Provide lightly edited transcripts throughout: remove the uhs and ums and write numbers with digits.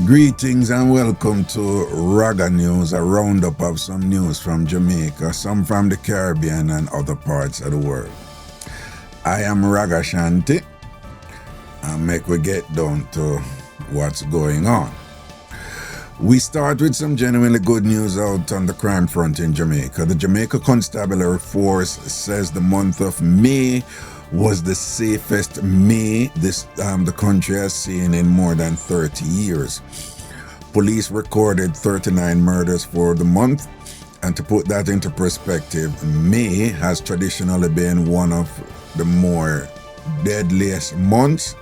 Greetings and welcome to Raga Newz, a roundup of some news from Jamaica, some from the Caribbean and other parts of the world. I am Ragashanti, and make we get down to what's going on. We start with some genuinely good news out on the crime front in Jamaica. The Jamaica Constabulary Force says the month of May was the safest May the country has seen in more than 30 years. Police recorded 39 murders for the month, and to put that into perspective, May has traditionally been one of the more deadliest months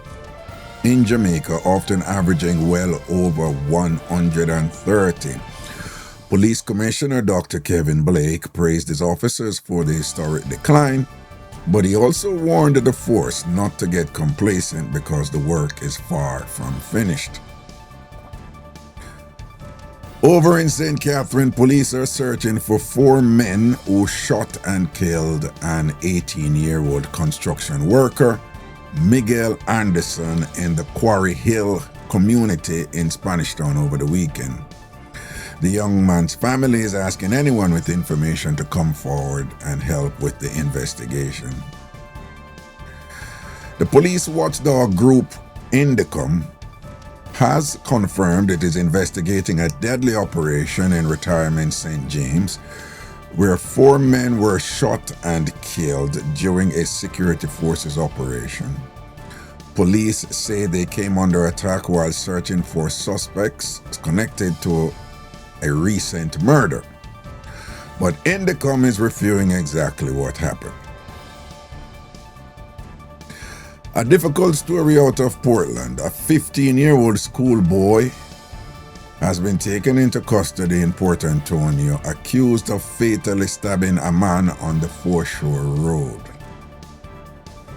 in Jamaica, often averaging well over 130. Police Commissioner Dr. Kevin Blake praised his officers for the historic decline, but he also warned the force not to get complacent because the work is far from finished. Over in St. Catherine, police are searching for 4 men who shot and killed an 18-year-old construction worker, Miguel Anderson, in the Quarry Hill community in Spanish Town over the weekend. The young man's family is asking anyone with information to come forward and help with the investigation. The police watchdog group Indicom has confirmed it is investigating a deadly operation in Retirement St. James, where 4 men were shot and killed during a security forces operation. Police say they came under attack while searching for suspects connected to a recent murder, but Indicom is reviewing exactly what happened. A difficult story out of Portland. A 15-year-old schoolboy has been taken into custody in Port Antonio, accused of fatally stabbing a man on the Foreshore Road.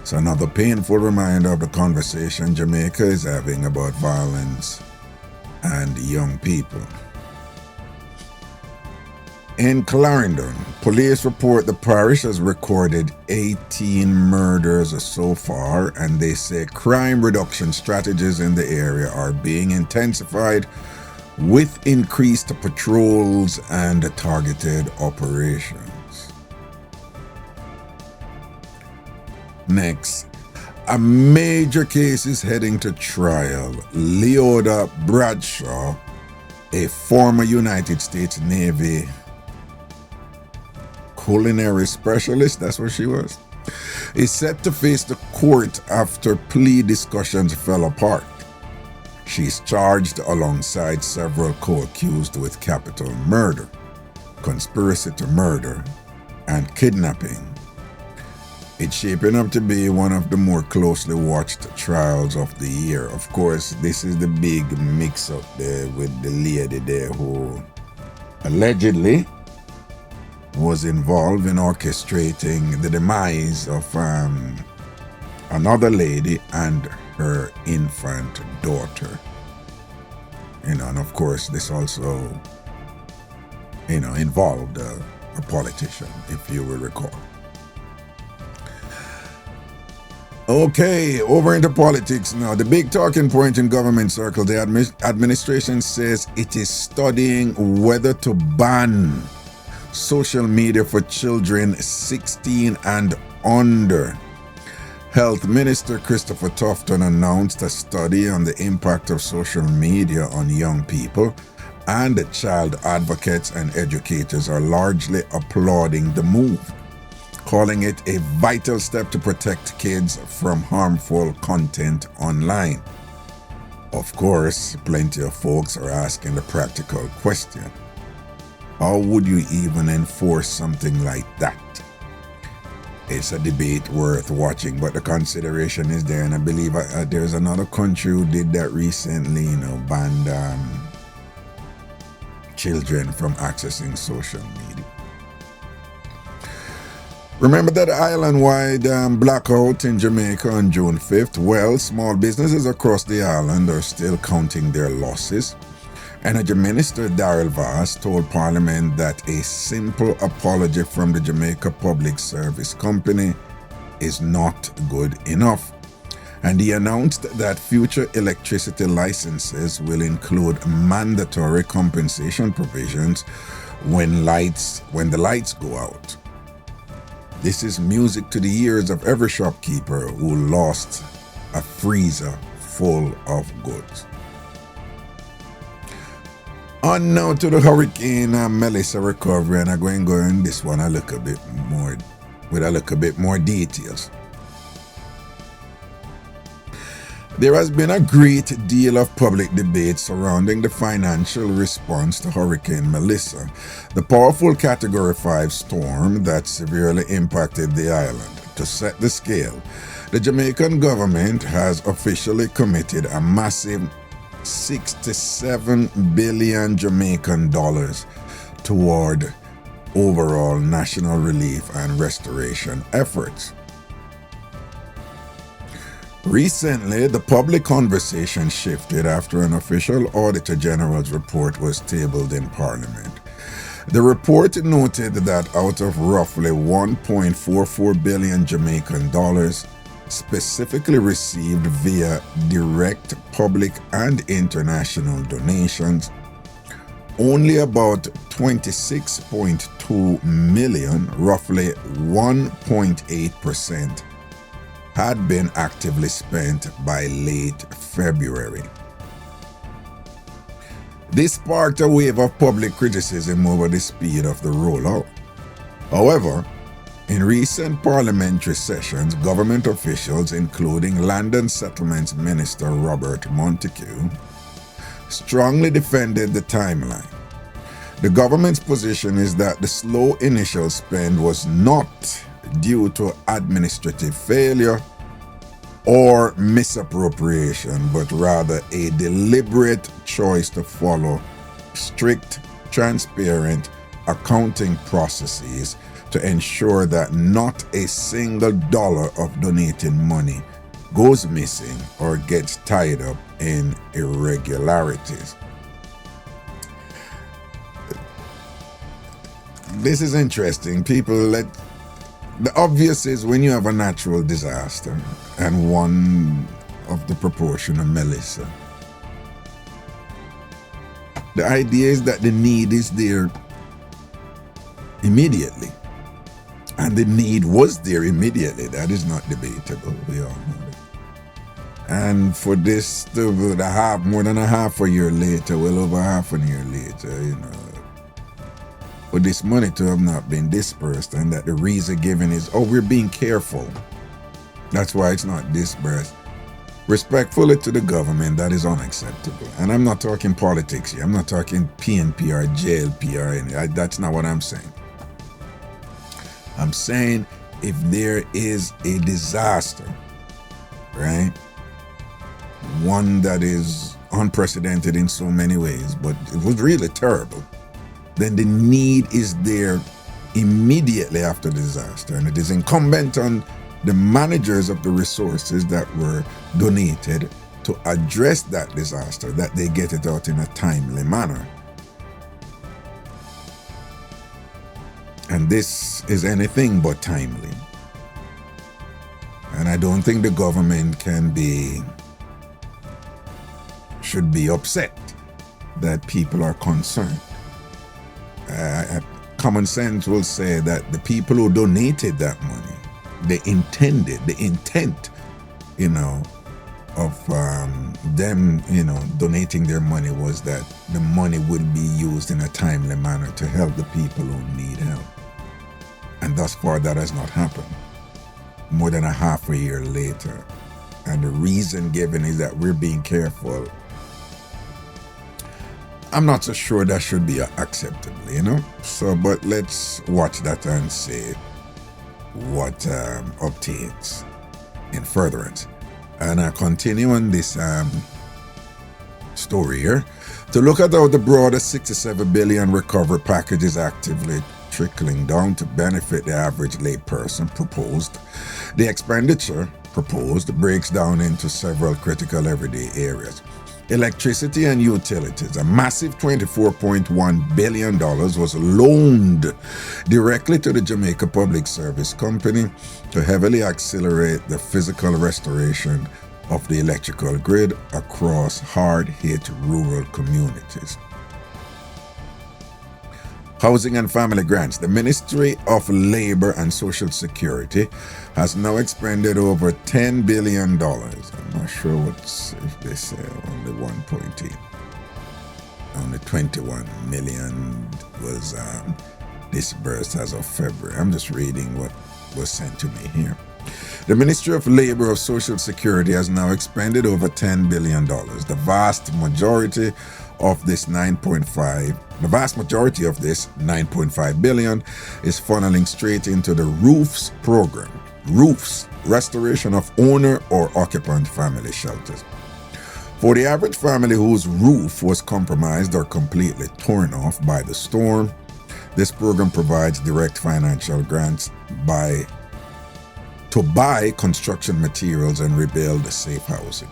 It's another painful reminder of the conversation Jamaica is having about violence and young people. In Clarendon, police report the parish has recorded 18 murders so far, and they say crime reduction strategies in the area are being intensified with increased patrols and targeted operations. Next, a major case is heading to trial. Leoda Bradshaw, a former United States Navy culinary specialist, that's what she was, is set to face the court after plea discussions fell apart. She's charged alongside several co-accused with capital murder, conspiracy to murder, and kidnapping. It's shaping up to be one of the more closely watched trials of the year. Of course, this is the big mix-up there with the lady there who allegedly was involved in orchestrating the demise of another lady and her infant daughter. And of course, this also, involved a politician, if you will recall. Okay, over into politics now. The big talking point in government circles, the administration says it is studying whether to ban social media for children 16 and under. Health Minister Christopher Tufton announced a study on the impact of social media on young people, and child advocates and educators are largely applauding the move, calling it a vital step to protect kids from harmful content online. Of course, plenty of folks are asking the practical question: how would you even enforce something like that? It's a debate worth watching, but the consideration is there, and I believe there's another country who did that recently, banned children from accessing social media. Remember that island-wide blackout in Jamaica on June 5th? Well, small businesses across the island are still counting their losses. Energy Minister Daryl Vass told Parliament that a simple apology from the Jamaica Public Service Company is not good enough. And he announced that future electricity licenses will include mandatory compensation provisions when the lights go out. This is music to the ears of every shopkeeper who lost a freezer full of goods. On now to the Hurricane Melissa recovery, and I'm going to go in this one with a little bit more details. There has been a great deal of public debate surrounding the financial response to Hurricane Melissa, the powerful Category 5 storm that severely impacted the island. To set the scale, the Jamaican government has officially committed a massive 67 billion Jamaican dollars toward overall national relief and restoration efforts. Recently, the public conversation shifted after an official Auditor General's report was tabled in Parliament. The report noted that out of roughly 1.44 billion Jamaican dollars specifically received via direct public and international donations, only about 26.2 million, roughly 1.8%, had been actively spent by late February. This sparked a wave of public criticism over the speed of the rollout. However, in recent parliamentary sessions, government officials, including Land and Settlements Minister Robert Montague, strongly defended the timeline. The government's position is that the slow initial spend was not due to administrative failure or misappropriation, but rather a deliberate choice to follow strict, transparent accounting processes to ensure that not a single dollar of donated money goes missing or gets tied up in irregularities. This is interesting. The obvious is when you have a natural disaster and one of the proportion of Melissa, the idea is that the need is there immediately. And the need was there immediately. That is not debatable. We all know it. And for this to more than a half a year later, well over half a year later, for this money to have not been dispersed, and that the reason given is, we're being careful. That's why it's not dispersed. Respectfully to the government, that is unacceptable. And I'm not talking politics here. I'm not talking PNP or JLP or anything. That's not what I'm saying. I'm saying if there is a disaster, right? One that is unprecedented in so many ways, but it was really terrible, then the need is there immediately after the disaster. And it is incumbent on the managers of the resources that were donated to address that disaster, that they get it out in a timely manner. And this is anything but timely. And I don't think the government should be upset that people are concerned. Common sense will say that the people who donated that money, the intent, of them, donating their money was that the money would be used in a timely manner to help the people who need help. And thus far, that has not happened. More than a half a year later. And the reason given is that we're being careful. I'm not so sure that should be acceptable, So, but let's watch that and see what obtains in furtherance. And I continue on this story here to look at how the broader 67 billion recovery package is actively trickling down to benefit the average layperson. The expenditure proposed breaks down into several critical everyday areas. Electricity and utilities, a massive $24.1 billion was loaned directly to the Jamaica Public Service Company to heavily accelerate the physical restoration of the electrical grid across hard-hit rural communities. Housing and Family Grants. The Ministry of Labor and Social Security has now expended over $10 billion. I'm not sure if they say only 1.8. Only 21 million was disbursed as of February. I'm just reading what was sent to me here. The Ministry of Labor and Social Security has now expended over $10 billion. The vast majority of this 9.5 billion is funneling straight into the ROOFs program. ROOFs, restoration of owner or occupant family shelters. For the average family whose roof was compromised or completely torn off by the storm, this program provides direct financial grants to buy construction materials and rebuild safe housing.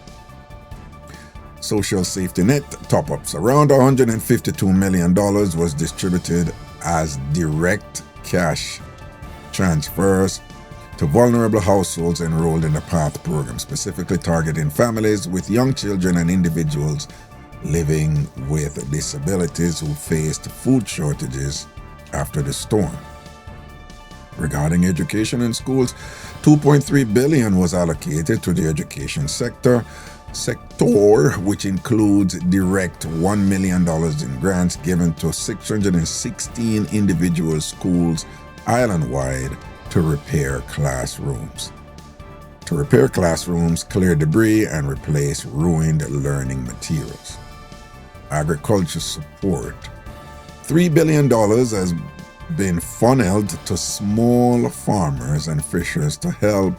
Social safety net top-ups. Around $152 million was distributed as direct cash transfers to vulnerable households enrolled in the PATH program, specifically targeting families with young children and individuals living with disabilities who faced food shortages after the storm. Regarding education in schools, $2.3 billion was allocated to the education sector, which includes direct $1 million in grants given to 616 individual schools island-wide to repair classrooms. Clear debris, and replace ruined learning materials. Agriculture support. $3 billion has been funneled to small farmers and fishers to help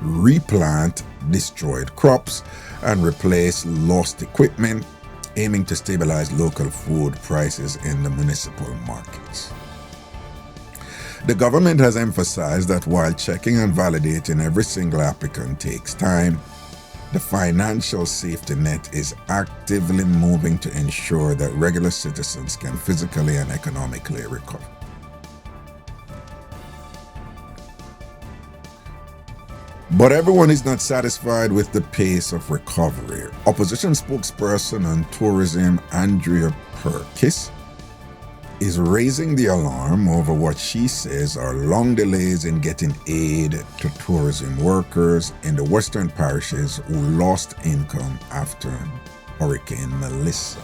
replant destroyed crops and replace lost equipment, aiming to stabilize local food prices in the municipal markets. The government has emphasized that while checking and validating every single applicant takes time, the financial safety net is actively moving to ensure that regular citizens can physically and economically recover. But everyone is not satisfied with the pace of recovery. Opposition spokesperson on tourism, Andrea Perkis, is raising the alarm over what she says are long delays in getting aid to tourism workers in the western parishes who lost income after Hurricane Melissa.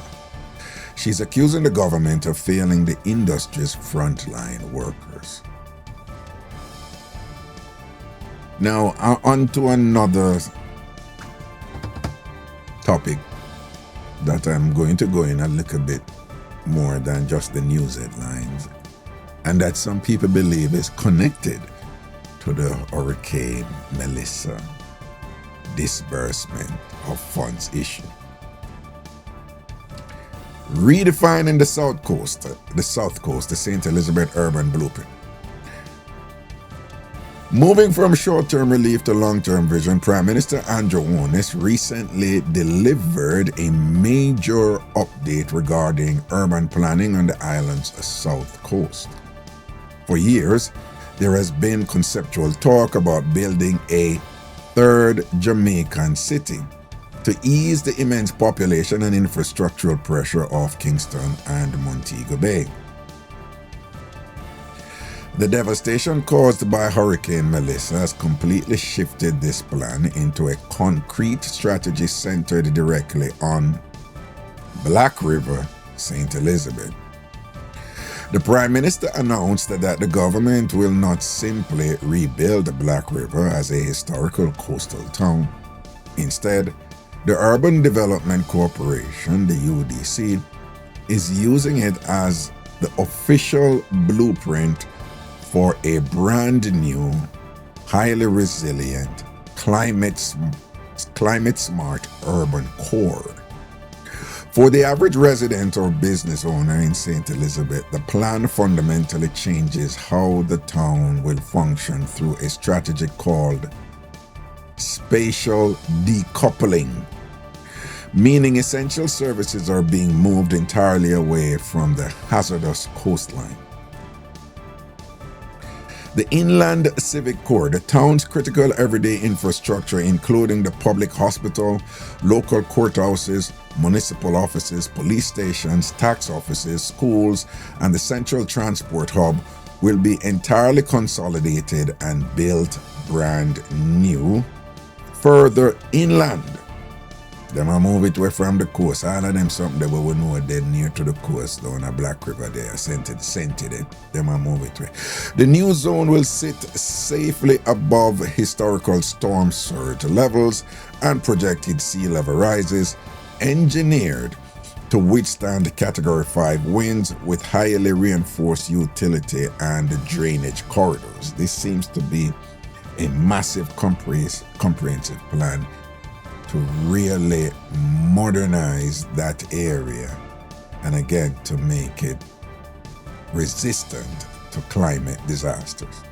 She's accusing the government of failing the industry's frontline workers. Now, on to another topic that I'm going to go in a little bit more than just the news headlines, and that some people believe is connected to the Hurricane Melissa disbursement of funds issue. Redefining the South Coast, the St. Elizabeth Urban Blueprint. Moving from short-term relief to long-term vision, Prime Minister Andrew Holness recently delivered a major update regarding urban planning on the island's south coast. For years, there has been conceptual talk about building a third Jamaican city to ease the immense population and infrastructural pressure of Kingston and Montego Bay. The devastation caused by Hurricane Melissa has completely shifted this plan into a concrete strategy centered directly on Black River, St. Elizabeth. The Prime Minister announced that the government will not simply rebuild Black River as a historical coastal town. Instead, the Urban Development Corporation, the UDC, is using it as the official blueprint for a brand new, highly resilient, climate-smart urban core. For the average resident or business owner in St. Elizabeth, the plan fundamentally changes how the town will function through a strategy called spatial decoupling, meaning essential services are being moved entirely away from the hazardous coastline. The Inland Civic Core, the town's critical everyday infrastructure, including the public hospital, local courthouses, municipal offices, police stations, tax offices, schools, and the central transport hub, will be entirely consolidated and built brand new further inland. Them a move it away from the coast. All of them something that we will know dead near to the coast down a Black River there. Sent it. Them a move it away. The new zone will sit safely above historical storm surge levels and projected sea level rises, engineered to withstand Category 5 winds with highly reinforced utility and drainage corridors. This seems to be a massive comprehensive plan to really modernize that area and again to make it resistant to climate disasters.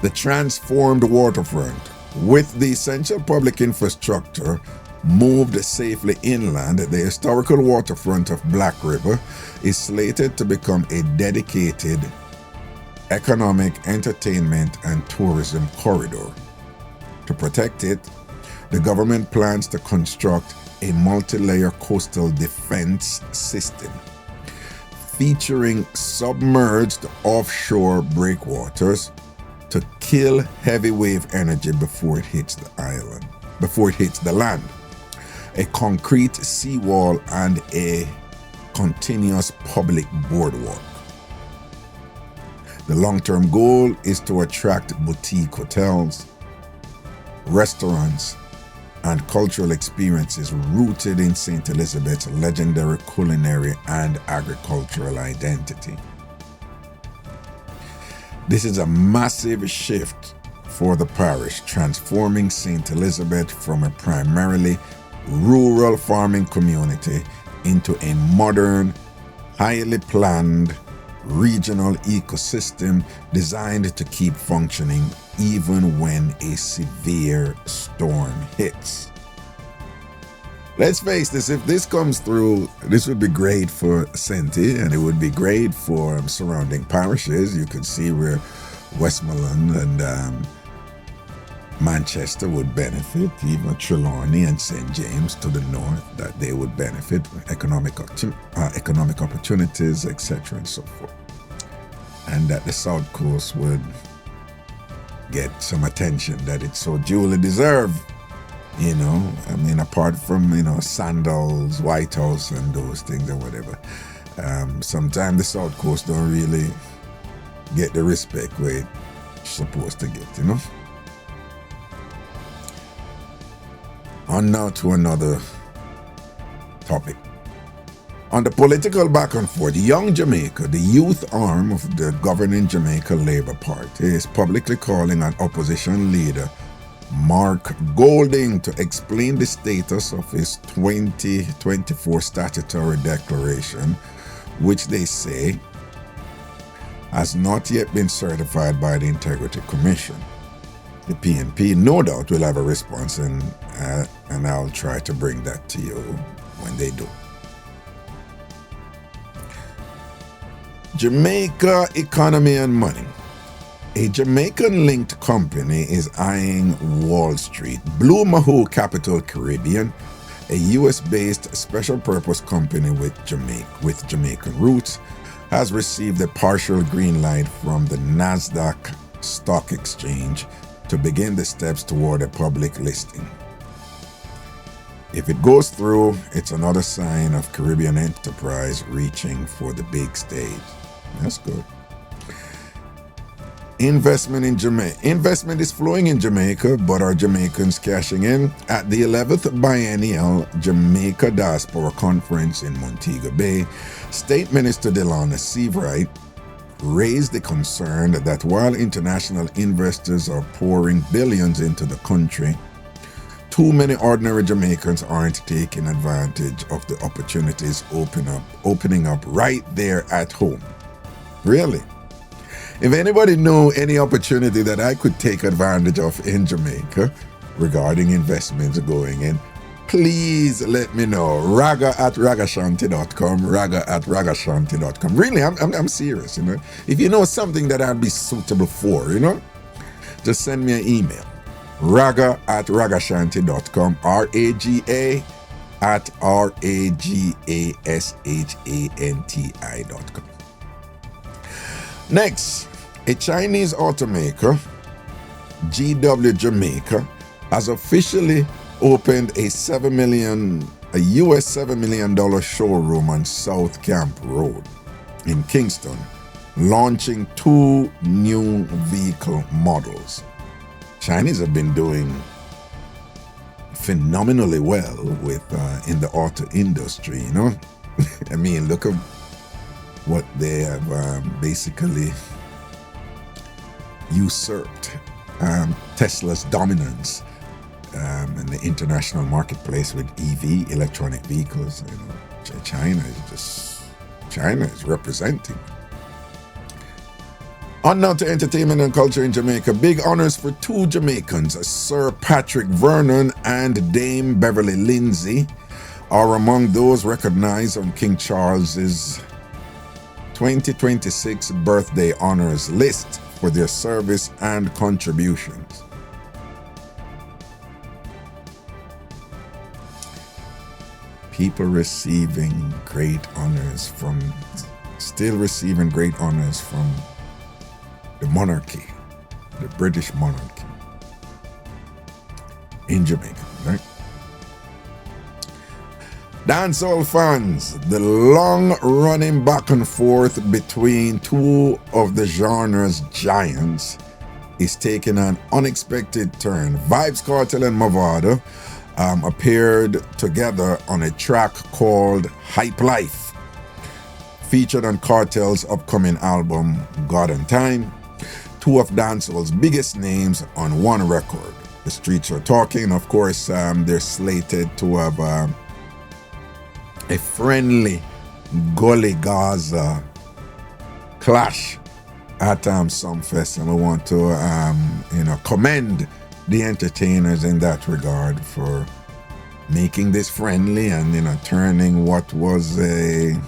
The transformed waterfront with the essential public infrastructure moved safely inland, the historical waterfront of Black River is slated to become a dedicated economic, entertainment, and tourism corridor. To protect it, the government plans to construct a multi-layer coastal defense system featuring submerged offshore breakwaters to kill heavy wave energy before it hits the land, a concrete seawall, and a continuous public boardwalk. The long-term goal is to attract boutique hotels, restaurants, and cultural experiences rooted in St. Elizabeth's legendary culinary and agricultural identity. This is a massive shift for the parish, transforming St. Elizabeth from a primarily rural farming community into a modern, highly planned regional ecosystem designed to keep functioning even when a severe storm hits. Let's face this, if this comes through, this would be great for Senti and it would be great for surrounding parishes. You could see where Westmoreland and Manchester would benefit, even Trelawney and St. James to the north, that they would benefit economic opportunities, etc. and so forth. And that the South Coast would get some attention that it so duly deserved. You know, I mean, apart from, Sandals, White House and those things or whatever. Sometimes the South Coast don't really get the respect where it's supposed to get, On now to another topic. On the political back and forth, Young Jamaica, the youth arm of the governing Jamaica Labour Party, is publicly calling on opposition leader Mark Golding to explain the status of his 2024 statutory declaration, which they say has not yet been certified by the Integrity Commission. The PNP no doubt will have a response, and I'll try to bring that to you when they do. Jamaica economy and money. A Jamaican-linked company is eyeing Wall Street. Blue Mahou Capital Caribbean, a U.S.-based special-purpose company with Jamaican roots, has received a partial green light from the NASDAQ Stock Exchange to begin the steps toward a public listing. If it goes through, it's another sign of Caribbean enterprise reaching for the big stage. That's good. Investment in Jamaica. Investment is flowing in Jamaica, but are Jamaicans cashing in? At the 11th Biennial Jamaica Diaspora Conference in Montego Bay, State Minister Delana Seavright raised the concern that while international investors are pouring billions into the country, too many ordinary Jamaicans aren't taking advantage of the opportunities opening up right there at home. Really? If anybody knew any opportunity that I could take advantage of in Jamaica regarding investments going in, please let me know. Raga@ragashanti.com. Raga@ragashanti.com. Really, I'm serious, you know. If you know something that I'd be suitable for, you know, just send me an email. Raga@ragashanti.com. RAGA@RAGASHANTI.com. Next, a Chinese automaker, GW Jamaica, has officially opened a US $7 million showroom on South Camp Road in Kingston, launching 2 new vehicle models. Chinese have been doing phenomenally well with in the auto industry, you know. I mean, look at what they have basically usurped Tesla's dominance in the international marketplace with EV, electronic vehicles. You know, China is representing. On now to entertainment and culture in Jamaica. Big honors for 2 Jamaicans, Sir Patrick Vernon and Dame Beverly Lindsay, are among those recognized on King Charles's 2026 birthday honors list for their service and contributions. People receiving great honors still receiving great honors from the monarchy, the British monarchy in Jamaica, right? Dancehall fans, the long-running back and forth between 2 of the genre's giants is taking an unexpected turn. Vybz Kartel and Mavado appeared together on a track called Hype Life, featured on Kartel's upcoming album God and Time. 2 of dancehall's biggest names on one record. The streets are talking. Of course, they're slated to have a friendly Gully Gaza clash at Sumfest, and we want to commend the entertainers in that regard for making this friendly and turning what was a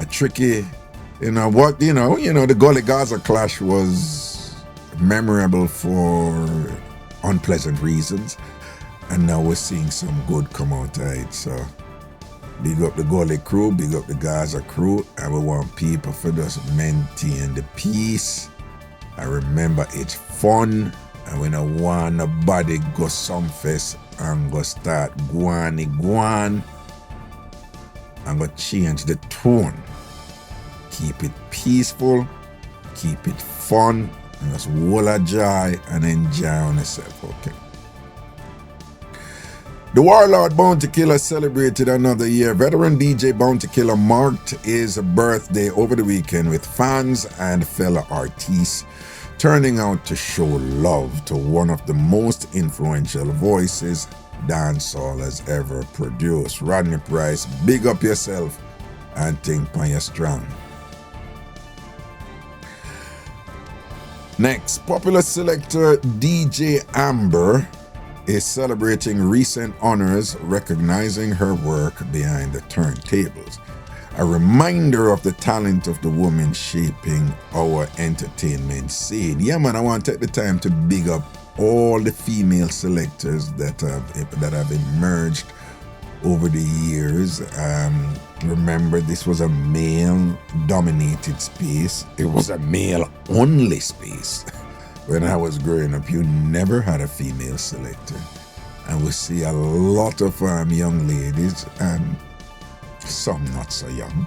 tricky, the Gully Gaza clash was memorable for unpleasant reasons, and now we're seeing some good come out of it. So big up the Gully crew, big up the Gaza crew, and we want people for just maintain the peace. I remember it's fun, and we don't want nobody go Sumfest and go start guan and go change the tone. Keep it peaceful, keep it fun, and just roll a joy and enjoy on yourself, okay? The Warlord Bounty Killer celebrated another year. Veteran DJ Bounty Killer marked his birthday over the weekend with fans and fellow artists turning out to show love to one of the most influential voices dancehall has ever produced. Rodney Price, big up yourself and think on your strong. Next, popular selector DJ Amber is celebrating recent honors, recognizing her work behind the turntables. A reminder of the talent of the woman shaping our entertainment scene. Yeah, man, I want to take the time to big up all the female selectors that have emerged over the years. Remember, this was a male-dominated space. It was a male-only space. When I was growing up, you never had a female selector. And we see a lot of young ladies, and some not so young,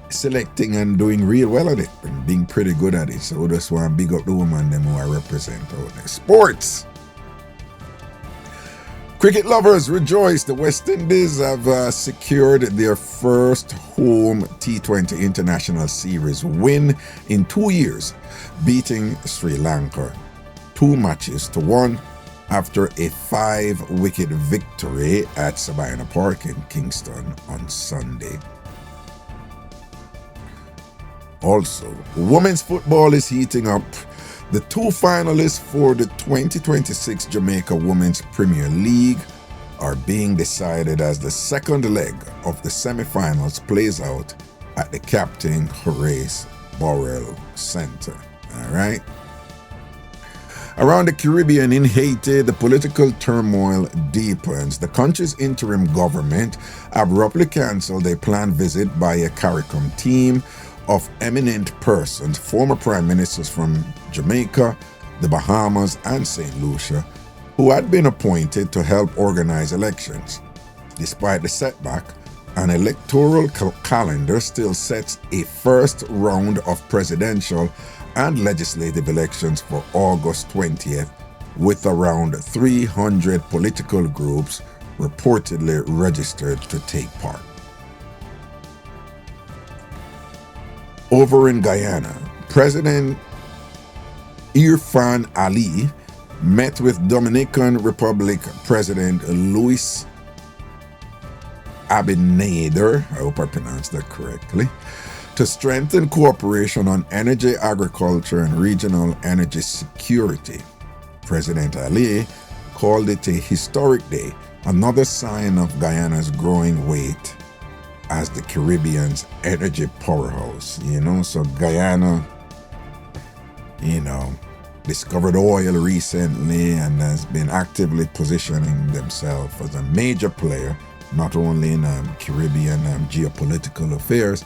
selecting and doing real well at it and being pretty good at it. So we just want to big up the women them who I represent out there. Sports. Cricket lovers rejoice. The West Indies have secured their first home T20 International Series win in 2 years, beating Sri Lanka 2-1 after a 5-wicket victory at Sabina Park in Kingston on Sunday. Also, women's football is heating up The two finalists for the 2026 Jamaica Women's Premier League are being decided as the second leg of the semi-finals plays out at the Captain Horace Burrell Center. All right. Around the Caribbean in Haiti, the political turmoil deepens. The country's interim government abruptly canceled a planned visit by a CARICOM team of eminent persons, former prime ministers from Jamaica, the Bahamas, and St. Lucia, who had been appointed to help organize elections. Despite the setback, an electoral calendar still sets a first round of presidential and legislative elections for August 20th, with around 300 political groups reportedly registered to take part. Over in Guyana, President Irfan Ali met with Dominican Republic President Luis Abinader, I hope I pronounced that correctly, to strengthen cooperation on energy, agriculture, and regional energy security. President Ali called it a historic day, another sign of Guyana's growing weight as the Caribbean's energy powerhouse. So Guyana, discovered oil recently and has been actively positioning themselves as a major player, not only in Caribbean geopolitical affairs,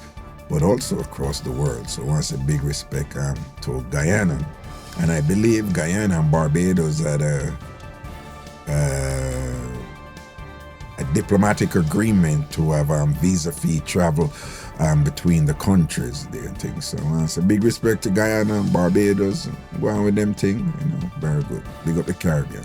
but also across the world. So once a big respect to Guyana. And I believe Guyana and Barbados had a diplomatic agreement to have visa-free travel between the countries there and things. So it's a big respect to Guyana and Barbados. Go on with them thing, very good. Big up the Caribbean.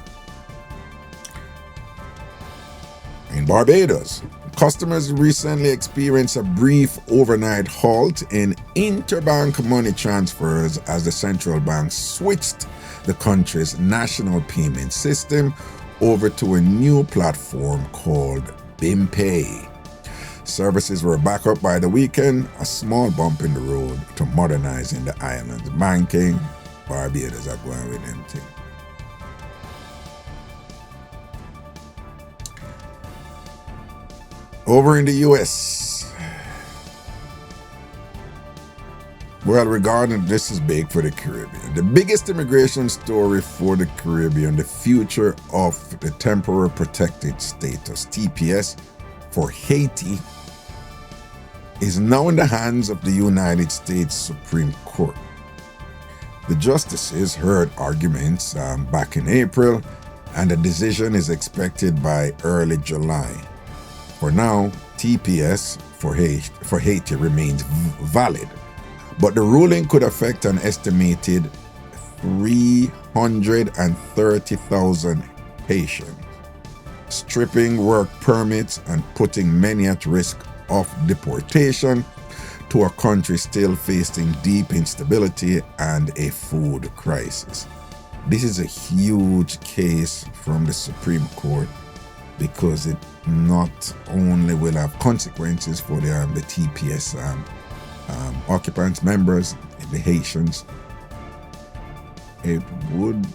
In Barbados, customers recently experienced a brief overnight halt in interbank money transfers as the central bank switched the country's national payment system over to a new platform called BimPay. Services were back up by the weekend, a small bump in the road to modernizing the island's banking. Barbados are going with them thing. Over in the U.S., regarding this is big for the Caribbean. The biggest immigration story for the Caribbean, the future of the Temporary Protected Status, TPS, for Haiti, is now in the hands of the United States Supreme Court. The justices heard arguments back in April, and the decision is expected by early July. For now, TPS for Haiti remains valid, but the ruling could affect an estimated 330,000 Haitians, stripping work permits and putting many at risk of deportation to a country still facing deep instability and a food crisis. This is a huge case from the Supreme Court because it not only will have consequences for the TPS occupants, members, the Haitians, it would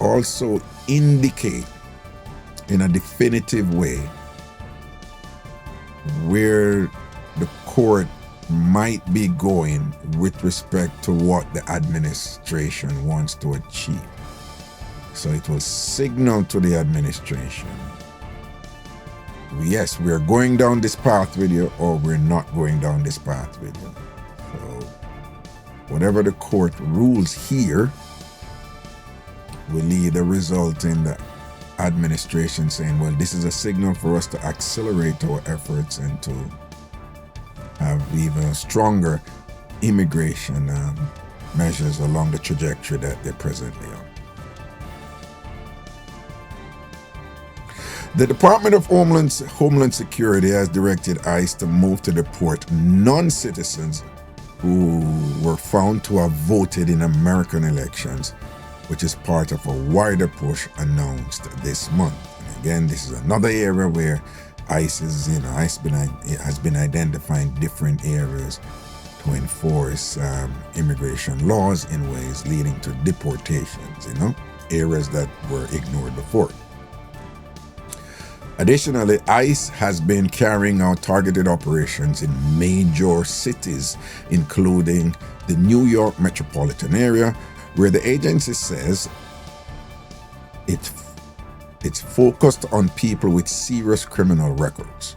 also indicate in a definitive way where the court might be going with respect to what the administration wants to achieve. So it will signal to the administration, yes, we're going down this path with you, or we're not going down this path with you. So whatever the court rules here will either result in the administration saying, well, this is a signal for us to accelerate our efforts and to have even stronger immigration measures along the trajectory that they're presently on. The Department of Homeland Security has directed ICE to move to deport non-citizens who were found to have voted in American elections, which is part of a wider push announced this month. And again, this is another area where ICE has been identifying different areas to enforce immigration laws in ways leading to deportations, areas that were ignored before. Additionally, ICE has been carrying out targeted operations in major cities, including the New York metropolitan area, where the agency says it's focused on people with serious criminal records.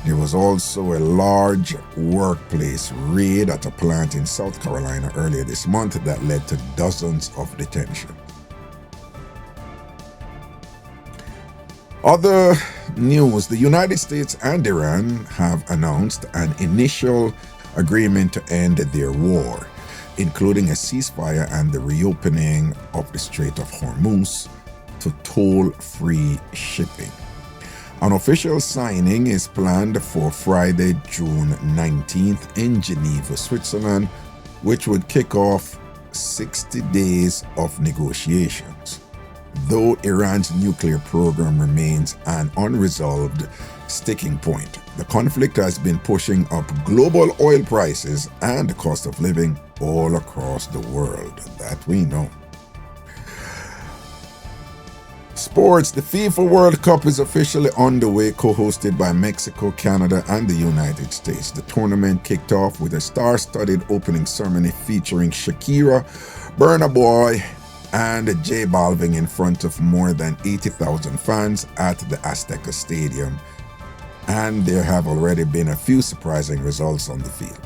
There was also a large workplace raid at a plant in South Carolina earlier this month that led to dozens of detentions. Other news, the United States and Iran have announced an initial agreement to end their war, including a ceasefire and the reopening of the Strait of Hormuz to toll-free shipping. An official signing is planned for Friday, June 19th in Geneva, Switzerland, which would kick off 60 days of negotiations. Though Iran's nuclear program remains an unresolved sticking point, the conflict has been pushing up global oil prices and the cost of living all across the world. That we know. Sports, the FIFA World Cup is officially underway, co-hosted by Mexico, Canada, and the United States. The tournament kicked off with a star-studded opening ceremony featuring Shakira, Burna Boy, and J Balvin in front of more than 80,000 fans at the Azteca Stadium. And there have already been a few surprising results on the field.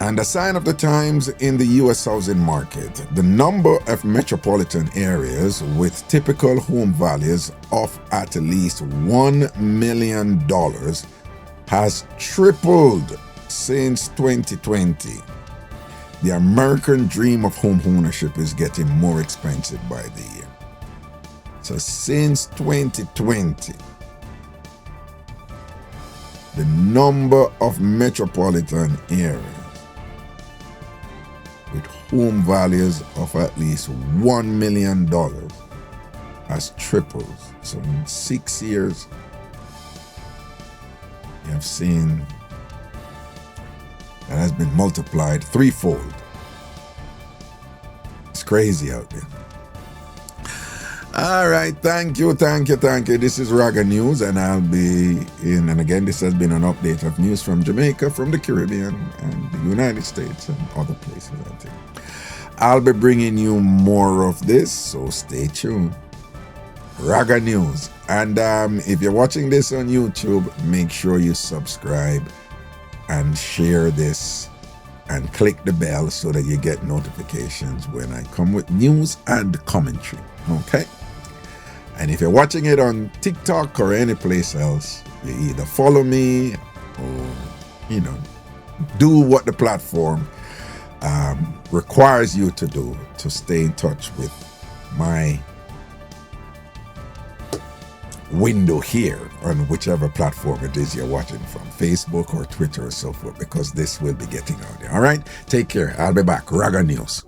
And a sign of the times in the U.S. housing market, the number of metropolitan areas with typical home values of at least $1 million has tripled since 2020. The American dream of home ownership is getting more expensive by the year. So since 2020, the number of metropolitan areas with home values of at least $1 million has tripled. So in 6 years, you have seen that has been multiplied threefold. It's crazy out there. All right, thank you. This is Raga Newz, and I'll be in, and again, this has been an update of news from Jamaica, from the Caribbean, and the United States, and other places, I think. I'll be bringing you more of this, so stay tuned. Raga Newz. And if you're watching this on YouTube, make sure you subscribe and share this and click the bell so that you get notifications when I come with news and commentary. Okay? And if you're watching it on TikTok or any place else, you either follow me or, do what the platform requires you to do to stay in touch with my window here on whichever platform it is you're watching from, Facebook or Twitter or so forth, because this will be getting out there. All right? Take care. I'll be back. Raga Newz.